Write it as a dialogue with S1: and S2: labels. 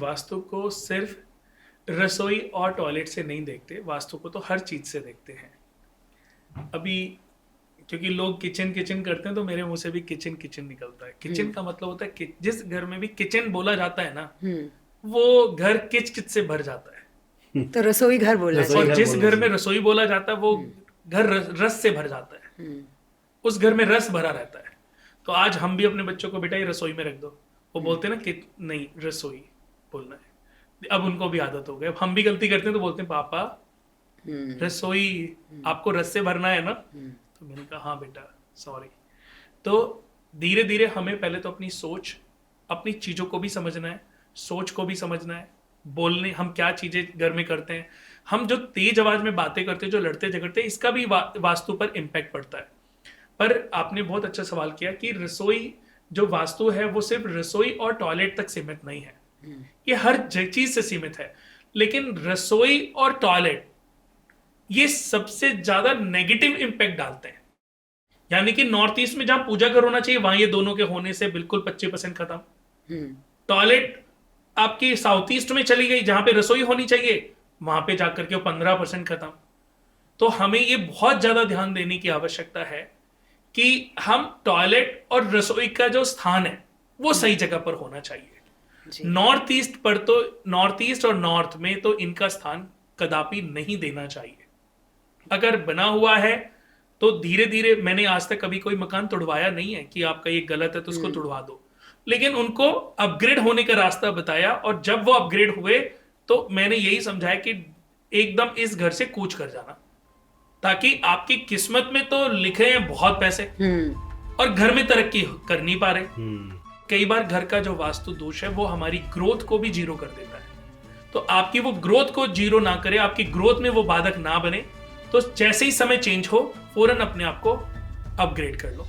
S1: वास्तु को सिर्फ रसोई और टॉयलेट से नहीं देखते, वास्तु को तो हर चीज से देखते हैं। अभी क्योंकि लोग किचन किचन करते हैं तो मेरे मुंह से भी किचन किचन निकलता है। किचन का मतलब होता है कि जिस घर में भी किचन बोला जाता है ना, वो घर किच किच से भर जाता है।
S2: तो रसोई घर बोलना
S1: और
S2: चाहिए।
S1: जिस घर में रसोई बोला जाता है वो घर रस से भर जाता है, उस घर में रस भरा रहता है। तो आज हम भी अपने बच्चों को बेटा ये रसोई में रख दो, वो बोलते हैं ना कि नहीं रसोई बोलना है। अब उनको भी आदत हो गई। अब हम भी गलती करते हैं तो बोलते हैं पापा रसोई आपको रस से भरना है ना। तो मैंने कहा हाँ बेटा सॉरी। तो धीरे धीरे हमें पहले तो अपनी सोच, अपनी चीजों को भी समझना है, सोच को भी समझना है, बोलने हम क्या चीजें घर में करते हैं, हम जो तेज आवाज में बातें करते हैं, जो लड़ते झगड़ते हैं, इसका भी वास्तु पर इम्पैक्ट पड़ता है। पर आपने बहुत अच्छा सवाल किया कि रसोई जो वास्तु है वो सिर्फ रसोई और टॉयलेट तक सीमित नहीं है, ये हर चीज से सीमित है। लेकिन रसोई और टॉयलेट ये सबसे ज्यादा नेगेटिव इंपैक्ट डालते हैं। यानी कि नॉर्थ ईस्ट में जहां पूजा घर होना चाहिए वहां ये दोनों के होने से बिल्कुल 25% खत्म। टॉयलेट आपकी साउथ ईस्ट में चली गई जहां पे रसोई होनी चाहिए, वहां पे जाकर के 15% खत्म। तो हमें ये बहुत ज्यादा ध्यान देने की आवश्यकता है कि हम टॉयलेट और रसोई का जो स्थान है वो सही जगह पर होना चाहिए। नॉर्थ ईस्ट पर तो, नॉर्थ ईस्ट और नॉर्थ में तो इनका स्थान कदापि नहीं देना चाहिए। अगर बना हुआ है तो धीरे धीरे, मैंने आज तक कभी कोई मकान तोड़वाया नहीं है कि आपका ये गलत है तो उसको तोड़वा दो, लेकिन उनको अपग्रेड होने का रास्ता बताया। और जब वो अपग्रेड हुए तो मैंने यही समझाया कि एकदम इस घर से कूच कर जाना, ताकि आपकी किस्मत में तो लिखे हैं बहुत पैसे और घर में तरक्की कर नहीं पा रहे। कई बार घर का जो वास्तु दोष है वो हमारी ग्रोथ को भी जीरो कर देता है। तो आपकी वो ग्रोथ को जीरो ना करे, आपकी ग्रोथ में वो बाधक ना बने, तो जैसे ही समय चेंज हो फौरन अपने आप को अपग्रेड कर लो।